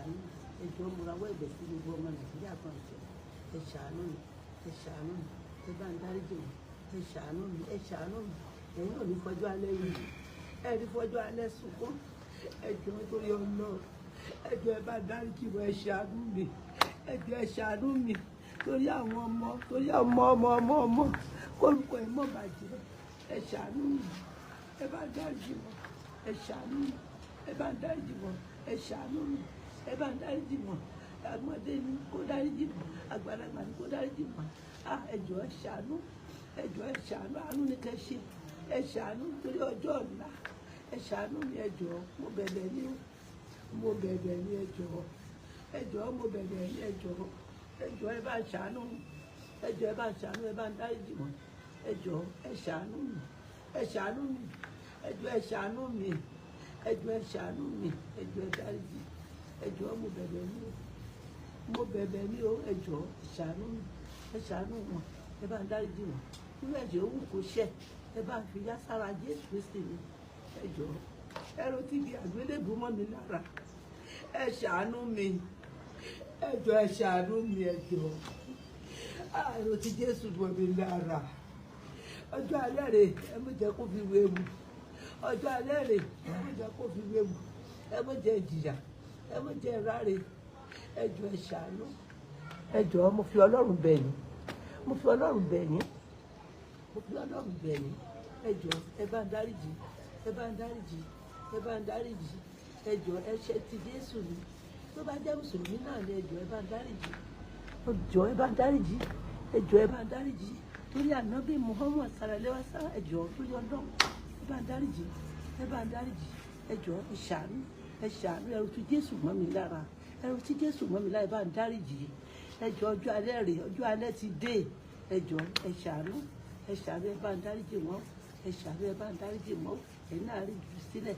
ṣàánú ẹjọ́ mo rawọ́ ẹ̀bẹ̀ sí gbogbo ọmọ Nàìjíríà kan ẹ̀jọ̀ ẹ ṣàánú mi ẹ ṣàánú mi ẹ bá ń dáríjì mi ẹ ṣàánú mi ẹ ṣàánú mi ẹ̀yin ò ní fọjọ́ alẹ́ yìí ẹ ní fọjọ́ alẹ́ sunkún ẹjọ́ torí Ọlọ́run ẹjọ́ ẹ bá dáríjì mi ẹ ṣàánú mi ẹjọ́ ẹ ṣàánú mi torí àwọn ọmọ torí ọmọ kórúkọ ẹ mọ̀ bàjẹ́ ẹ ṣàánú mi ẹ bá dáríjì mi ẹ ṣàánú mi ẹ bá dáríjì mi ẹ ṣàánú mi ẹ bá dáríjì mi àgbọ̀dé ni kó dáríjì mi àgbàlagbà ni kó dáríjì mi ẹjọ́ ẹ ṣàánú àánú ni kẹ́ ṣe ẹ ṣàánú torí ọjọ́ ọ̀la ẹ ṣàánú mi ẹjọ́ mo bẹ̀bẹ̀ ní ẹjọ́ mo bẹ̀bẹ̀ ní ẹjọ́ ẹ bá ṣàánú ẹjọ́ ẹ bá ṣàánú ẹ bá dáríjì mi ẹjọ́ ẹ ṣàánú mi ẹjọ́ ẹ ṣàánú mi ẹjọ́ ẹ ṣàánú mi ẹjọ́ ẹ dáríjì ẹjọ́ mo bẹ̀bẹ̀ ní o ẹjọ́ ṣàánú mi ẹ ṣàánú wọn ẹ bá dáríjì wọn nínú ẹ̀jẹ̀ òwú kò ṣẹ̀ ẹ bá fi yá sára Jésù Kristi mi ẹjọ́ ẹrù tí di àgbélébùú mọ́ mi lára ẹ ṣàánú mi ẹjọ́ ẹ ṣàánú mi ẹjọ́ ẹrù tí Jésù mọ́ mi lára ọjọ́ alẹ́ rẹ̀ ẹ mọ̀ jẹ́ kó fi wéwu ọjọ́ alẹ́ rẹ̀ ẹ mọ̀ jẹ́ kó fi wéwu ẹ mọ̀ jẹ́ ìjìyà ẹ mọ̀ jẹ́ ráre ẹjọ́ ẹ ṣàánú ẹjọ́ mo fi Ọlọ́run bẹ̀ yín mo fi Ọlọ́run bẹ̀ yín ẹjọ́ ẹ bá ń dáríjì ẹjọ́ ẹ̀ṣẹ̀ ti Jésù ni tó bá jẹ́ mùsùlùmí náà ni ẹjọ́ ẹ bá ń dáríjì ẹjọ́ ẹ bá ń dáríjì torí ànábì Muhammad sàrẹ̀lẹ́wà sára ẹjọ́ torí ọdún ẹ bá ń dáríjì ẹjọ́ ẹ ṣàánú ẹrù tí Jésù mọ́ mi lára ẹ bá ń dáríjì ẹjọ́ ọjọ́ alẹ́ ti dé ẹjọ́ ẹ ṣàánú ẹ bá ń dáríjì wọn ẹ bá ń dáríjì wọn ẹ náà rí jù sílẹ̀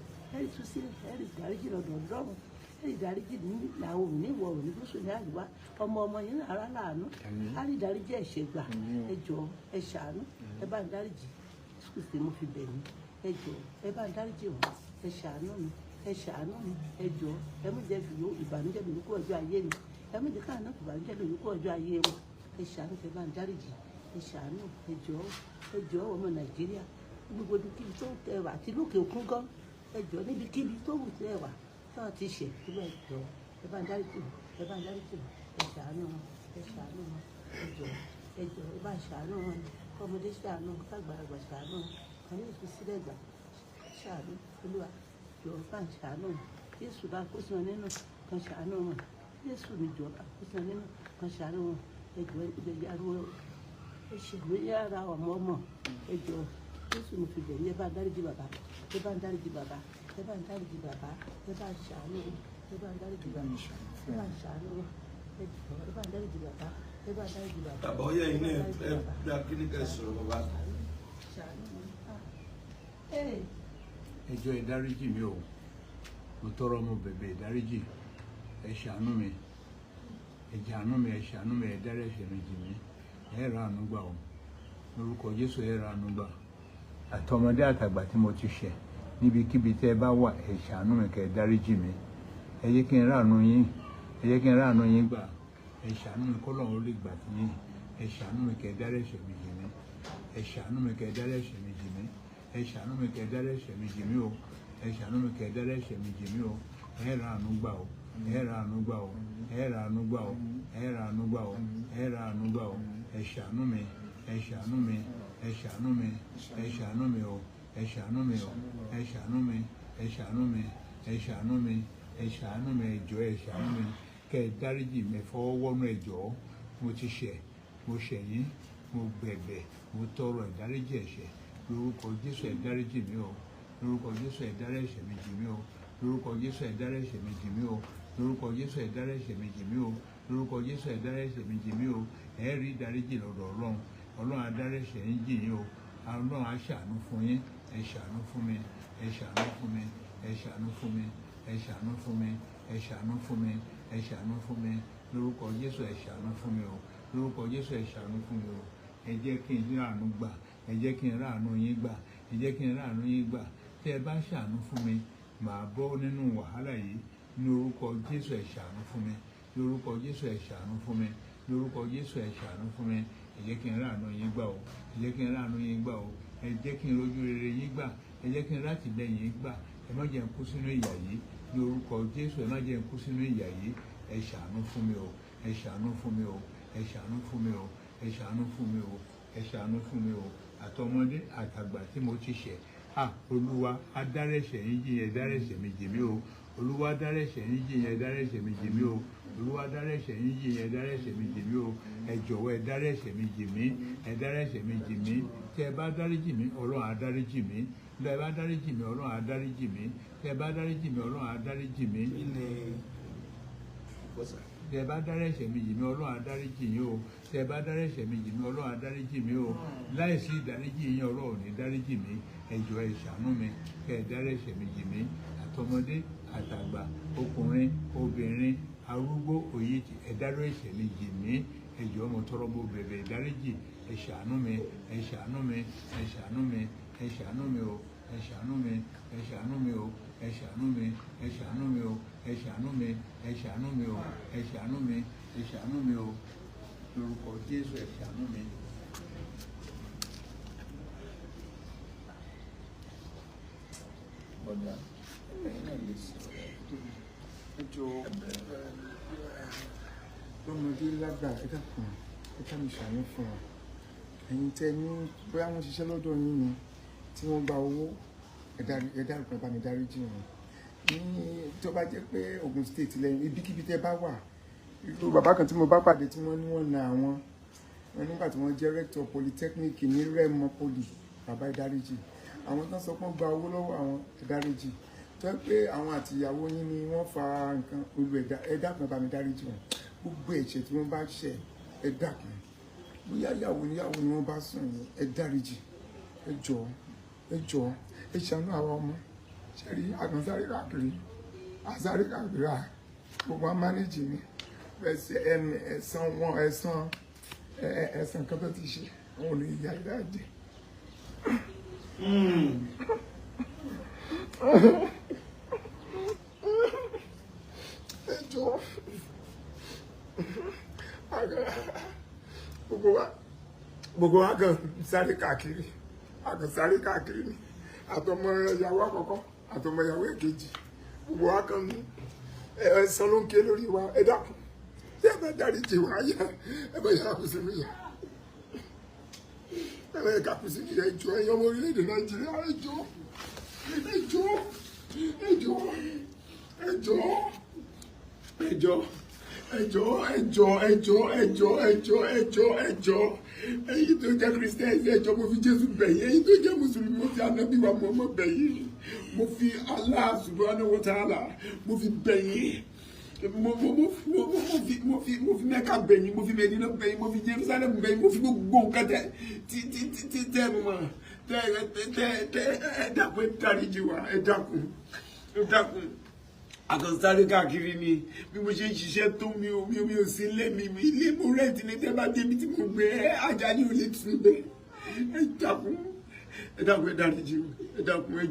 ẹ rí dáríjì lọ́dọ̀ Ọlọ́run ẹ rí dáríjì ní làwọn òní ìwọ̀ òní gúúsù ní àríwá ọmọ yín ara láàánú á rí dáríjì ẹ̀ṣẹ̀ gbà ẹjọ́ ẹ ṣàánú ẹ bá ń dáríjì Kristi mo fi bẹ̀ yín ẹjọ́ ẹ bá ń dáríjì wọn ẹ ṣàánú mi ẹjọ́ ẹ mú jẹ́ fìyó ìbànújẹ́ mi kó ọjọ́ ayé mi ẹ mú jẹ́ káàná ìbànújẹ́ mi kó ọjọ́ ayé wọn ẹ ṣàánú ẹ bá ń dáríjì ẹ ṣàánú ẹjọ́ ọmọ Nàìjíríà gbogbo ibikíbi tó tẹ wà àti lókè òkun gan ẹjọ́ níbikíbi tó wù tẹ wà tó ti ṣe ìpínlẹ̀ ẹjọ́ ẹ bá ń dáríjì ẹ ṣàánú wọn ẹjọ́ ẹ bá ṣàánú wọn ọmọdé ṣàánú kágbàlagbà ṣàánú kan ní ìfisílẹ̀ gbà ṣàánú Olúwa jọ bá ń ṣàánú Jésù bá kó sí wọn nínú kan ṣàánú wọn Jésù mi jọ bá kó sí wọn nínú kan ṣàánú wọn ẹjọ́ ìgbéyàwó ìṣèlú yára ọmọ ẹjọ́ Jésù mi fi bẹ̀rẹ̀ ẹ bá ń dáríjì bàbá ẹ bá ń dáríjì bàbá ẹ bá ń dáríjì bàbá ẹ bá ń ṣàánú ẹ bá ń dáríjì bàbá ẹ bá ń ṣàánú ẹjọ́ ẹ bá ń dáríjì bàbá ẹ bá ń dáríjì bàbá. bàbá ọyẹ yìí náà ẹ bí akíní ká sọ̀rọ̀ bàbá. ẹjọ́ ìdáríjì mi o mo tọrọ mo bẹ̀bẹ̀ ìdáríjì ẹ ṣàánú mi ẹ ṣàánú mi ẹ ṣàánú mi ẹ dárí ẹ̀ṣẹ̀ mi jì mí ẹ ra àánú gbà o lórúkọ Jésù ẹ ra àánú gbà àtọmọdé àtàgbà tí mo ti ṣẹ̀ níbikíbi tẹ́ ẹ bá wà ẹ ṣàánú mi kẹ́ ẹ dáríjì mi ẹ jẹ́ kí n ráàánú yín gbà ẹ ṣàánú mi kọ́ lọ́run ó lè gbà tí yín ẹ ṣàánú mi kẹ́ ẹ dárí ẹ̀ṣẹ̀ mi jì mí ẹ ṣàánú mi kẹ́ ẹ dárí ẹ̀ṣẹ̀ mi jì mí ẹ ṣàánú mi kẹ́ ẹ dárí ẹ̀ṣẹ̀ mi jì mí o ẹ ṣàánú mi kẹ́ ẹ dárí ẹ̀ṣẹ̀ mi jì mí o ẹ ra àánú gbà o ẹ ra àánú gbà o ẹ ra àánú gbà o ẹ ra àánú gbà o ẹ ra àánú gbà o ẹ ṣàánú mi ẹ ṣàánú mi ẹ ṣàánú mi ẹ ṣàánú mi o ẹ ṣàánú mi o ẹ ṣàánú mi ẹ ṣàánú mi ẹ ṣàánú mi ẹ ṣàánú mi ẹ jọ̀ọ́ ẹ ṣàánú mi kẹ́ ẹ dáríjì mi fọwọ́ wọnú ẹ jọ̀ọ́ mo ti ṣẹ̀ mo ṣẹ̀ yín mo bẹ̀bẹ̀ mo tọrọ ìdáríjì ẹ̀ṣẹ̀ lórúkọ Jésù ẹ dáríjì mi o lórúkọ Jésù ẹ dárí ẹ̀ṣẹ̀ mi jì mí o lórúkọ Jésù ẹ dárí ẹ̀ṣẹ̀ mi jì mí o lórúkọ Jésù ẹ dárí ẹ̀ṣẹ̀ mi jì mí o lórúkọ Jésù ẹ dárí ẹ̀ṣẹ̀ mi jì mí o ẹ rí ìdáríjì lọ́dọ̀ Ọlọ́run Ọlọ́run á dárí ẹ̀ṣẹ̀ yín jì yín o Ọlọ́run á ṣàánú fún yín ẹ ṣàánú fún mi ẹ ṣàánú fún mi ẹ ṣàánú fún mi ẹ ṣàánú fún mi ẹ ṣàánú fún mi ẹ ṣàánú fún mi lórúkọ Jésù ẹ ṣàánú fún mi o lórúkọ Jésù ẹ ṣàánú fún mi o ẹ jẹ́ kí n ráàánú gbà ẹ jẹ́ kí n ráàánú yín gbà ẹ jẹ́ kí n ráàánú yín gbà tí ẹ bá ṣàánú fún mi màá bọ́ nínú wàhálà yìí ní orúkọ Jésù ẹ ṣàánú fún mi ní orúkọ Jésù ẹ ṣàánú fún mi ní orúkọ Jésù ẹ ṣàánú fún mi ẹ jẹ́ kí n ráàánú yín gbà o ẹ jẹ́ kí n ráàánú yín gbà o ẹ jẹ́ kí n rojú rere yín gbà ẹ jẹ́ kí n látìlẹ́yìn yín gbà ẹ má jẹ́ n kú sínú ìyà yìí ní orúkọ Jésù ẹ má jẹ́ n kú sínú ìyà yìí ẹ ṣàánú fún mi o ẹ ṣàánú fún mi o ẹ ṣàánú fún mi o ẹ ṣàánú fún mi o ẹ ṣàánú fún mi o àtọmọdé àtàgbà tí mo ti ṣẹ̀ Olúwa adárẹ̀ṣẹ̀ yín jì yẹn dárẹ̀ṣẹ̀ mi jì mí o Olúwa dárẹ̀ṣẹ̀ yín jì yẹn dárẹ̀ṣẹ̀ mi jì mí o Olúwa dárẹ̀ṣẹ̀ yín jì yẹn dárẹ̀ṣẹ̀ mi jì mí o ẹ jọ̀wọ́ ẹ dárẹ̀ṣẹ̀ mi jì mí ẹ dárẹ̀ṣẹ̀ mi jì mí tẹ́ ẹ bá dáríjì mí Ọlọ́run á dáríjì mí tẹ́ ẹ bá dáríjì mí Ọlọ́run á dáríjì mí tẹ́ ẹ bá dáríjì mí Ọlọ́run á dáríjì mí tẹ́ ẹ bá dárẹ̀ṣẹ̀ mi jì mí Ọlọ́run á dáríjì yín o tẹ́ ẹ bá dárẹ̀ṣẹ̀ mi jì mí Ọlọ́run á dáríjì mí o láìsí ìdáríjì yín Ọlọ́run ò ní dáríjì mí ẹ jọ̀ọ́ ẹ ṣàánú mi kẹ́ ẹ dárẹ̀ṣẹ̀ mi jì mí àtọmọdé àtàgbà ọkùnrin obìnrin arúgbó òye ẹ dárẹ̀ṣẹ̀ mi jì mí ẹ jọ̀ọ́ mo tọrọ mo bẹ̀bẹ̀ ìdáríjì ẹ ṣàánú mi ẹ ṣàánú mi ẹ ṣàánú mi ẹ ṣàánú mi o ẹ ṣàánú mi ẹ ṣàánú mi o ẹ ṣàánú mi ẹ ṣàánú mi o ẹ ṣàánú mi ẹ ṣàánú mi o ẹ ṣàánú mi ẹ ṣàánú mi o lórúkọ Jésù ẹ ṣàánú mi. Ọ̀dà ẹ̀yin náà lè sọ ẹjọ́ lọ́mọdé lágbà ẹ dákun ẹ ká mi ṣàánú fún wa ẹ̀yin tẹ́ ní bóyá wọ́n ṣiṣẹ́ lọ́dọ̀ yín ni tí wọ́n gba owó ẹ dárúkọ ẹ bá mi dáríjì wọn ní tó bá jẹ́ pé Ògùn state lẹ́yìn ibikíbi tẹ́ bá wà irú bàbá kan tí mo bá pàdé tí wọ́n ní wọ́n na àwọn wọn nígbà tí wọ́n jẹ́ rector polytechnic ní Rẹ́mọ poly bàbá ẹ dáríjì àwọn tó ń sọ pé wọ́n gba owó lọ́wọ́ àwọn ẹ dáríjì tó yẹ pé àwọn àtìyàwó yín ni wọ́n fa nǹkan olú ẹ dákun ẹ bá mi dáríjì wọn gbogbo ẹ̀ṣẹ̀ tí wọ́n bá ṣẹ̀ ẹ dákun bóyá ìyàwó níyàwó ni wọ́n bá sùn ní ẹ dáríjì ẹ jọ̀ọ́ ẹ ṣàánú àwọn ọmọ ṣẹ́rí àgbọ̀nsáré káàkiri àsáré káàkiri gbogbo wọn mánéjì ni ẹ̀san kan tó ti ṣe wọn ò lè yá ìdájẹ́. ẹ jọ̀ọ́ gbogbo wa kan sáré káàkiri àkànsáré káàkiri ni àtọmọ ìyàwó àkọ́kọ́ àtọmọ ìyàwó èkejì gbogbo wa kan ní ẹ̀san ló ń ké lórí wa ẹ dákun tí ẹ bá dáríjì wá yá ẹ bá yàrá kù sínú yà ẹ bá yàrá kù sínú yà ẹjọ́ ẹ̀yin ọmọ orílẹ̀-èdè Nàìjíríà ẹjọ́ èyí tó jẹ́ Christian ẹjọ́ mo fi Jésù bẹ̀yìn èyí tó jẹ́ Mùsùlùmí mo fi Ànábì wa Muhammad bẹ̀yìn mo fi Allah subhanahu wa ta'ala mo fi bẹ̀yìn mo fi Mẹ́kà bẹ̀yìn mo fi Mẹ́dínà bẹ̀yìn mo fi Jerusalem bẹ̀yìn mo fi gbogbo nǹkan tẹ́ mọ̀ ẹ dákun ẹ dáríjì wa ẹ dákun àkànsáré káàkiri ni bí mo ṣe ń ṣiṣẹ́ tó mi ò sí ilé mo rẹ́ǹtì ní tẹ́ bá débi tí mo gbé ajá ní olè tún bẹ́ ẹ dákun ẹ dáríjì ẹ dákun ẹ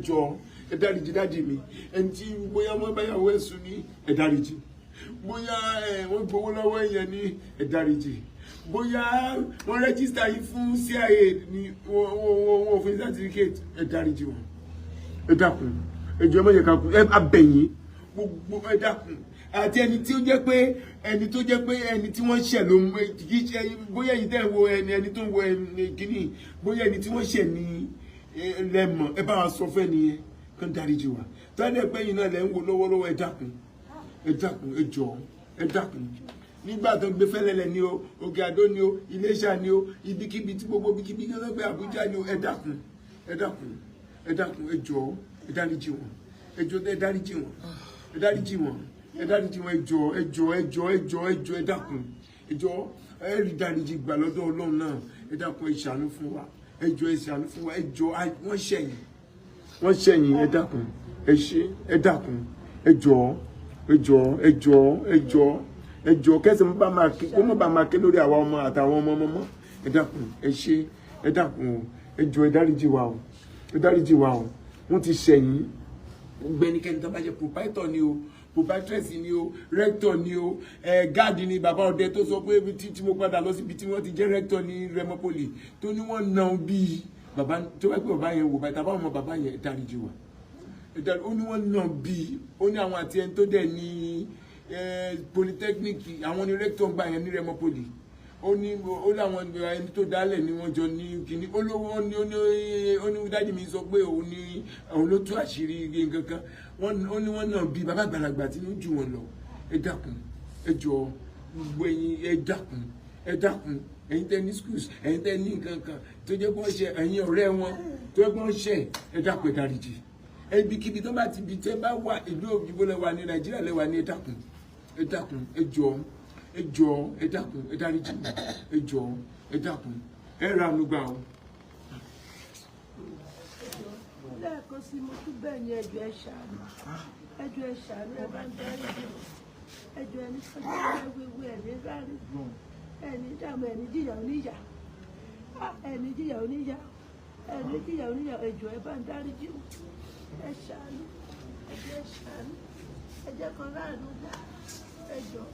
jọ̀ọ́ ẹ dáríjì dáàdì mi ẹni tí bóyá wọ́n báyàwó ẹ̀sùn ní ẹ dáríjì bóyá wọ́n gbowó lọ́wọ́ èèyàn ní ẹ dáríjì bóyá wọ́n rẹ́gísítà yìí fún CIA ní wọ́n fún certificate ẹ dáríjì wọn ẹ dákun ẹ jọ̀ọ́ má jẹ́ ká kú ẹ abẹ̀yìn gbogbo ẹ dákun àti ẹni tí wọ́n ṣẹ̀ ló bóyá ẹni tẹ́ ń wo ẹni tó ń wo kíní bóyá ẹni tí wọ́n ṣẹ̀ ní lẹ́mọ̀ ẹ bá wa sọ fẹ́ nìyẹn kán dáríjì wa tọ́lẹ̀ pẹ́yìn náà lẹ́ ń wo lọ́wọ́lọ́wọ́ ẹ dákun ẹ jọ̀ọ́ ẹ dákun nígbà tó gbé fẹ́lẹ́lẹ̀ ni o Òkè Àdó ni o Iléṣà ni o ibikíbi tí gbogbo ibikíbi kí wọ́n gbé Àbújá ni o ẹ dákun ẹ jọ̀ọ́ ẹ dáríjì wọn ẹ dáríjì wọn ẹ dákun ẹ rí dáríjì gbà lọ́dọ̀ Ọlọ́run náà ẹ dákun ẹ ṣàánú fún wa ẹ ṣàánú fún wa wọ́n ṣẹ̀yìn ẹ dákun ẹ ṣé ẹ dákun ẹ jọ̀ọ́ kẹsàn án bá máa ké kó má bá máa ké lórí àwa ọmọ àtàwọn ọmọ ẹ dákun ẹ ṣé ẹ dákun ẹ jọ̀ọ́ ẹ dáríjì wa o, ẹ dáríjì wa o, wọ́n ti ṣẹ̀yìn. Gbẹnikẹ́ni tó bá jẹ́ proprietor ni o, proprietress ni o, rector ni o, guard ni bàbá ọdẹ tó sọ pé ibi tí mo padà lọ síbi tí wọ́n ti jẹ́ rector ní Remopoli tó ní wọ́n nà bí bàbá tó wá pé bàbá yẹn wò báyìí tàbá ọmọ bàbá yẹn dáríjì wa. Ó ní wọ́n nà bí, ó ní àwọn àti ẹni tó dẹ̀ ní polytechnic àwọn ní rector gbà yẹn ní Remopoli. Ó láwọn ẹni tó dálẹ̀ ni wọ́n jọ ní kíní olówó ó ní dájú mi sọ pé òun ló tú àṣírí nǹkan kan ó ní wọ́n náà bí bàbá àgbàlagbà tí ń jù wọn lọ. Ẹ dákun ẹ jọ̀ọ́ gbogbo ẹ̀yin ẹ dákun ẹ̀yin tẹ́ ní schools ẹ̀yin tẹ́ ní nǹkan kan tó jẹ́ kó ṣe ẹ̀yin ọ̀rẹ́ wọn tó jẹ́ kó ṣe ẹ dákun ẹ dáríjì ibikíbi tó bá ti bi tẹ́ bá wà ìlú òyìnbó lẹ́wà ní Nàìjíríà lẹ́wà ní ẹ dákun ẹ jọ̀ọ́ ẹ jọ̀ọ́ ẹ dákun ẹ dáríjì ẹ jọ̀ọ́ ẹ dákun ẹ ra àánú gbà o. lẹ́ẹ̀kan sí mo tún bẹ́ẹ̀ ni ẹjọ́ ẹ ṣàánú ẹ bá ń dáríjì ẹjọ́ ẹni sọ́jà wíwí ẹni rárí ẹni dààmú ẹni jìyà oníyà ẹjọ́ ẹ bá ń dáríjì ẹ ṣàánú ẹ jẹ́ kan láàánú gbà ẹjọ́.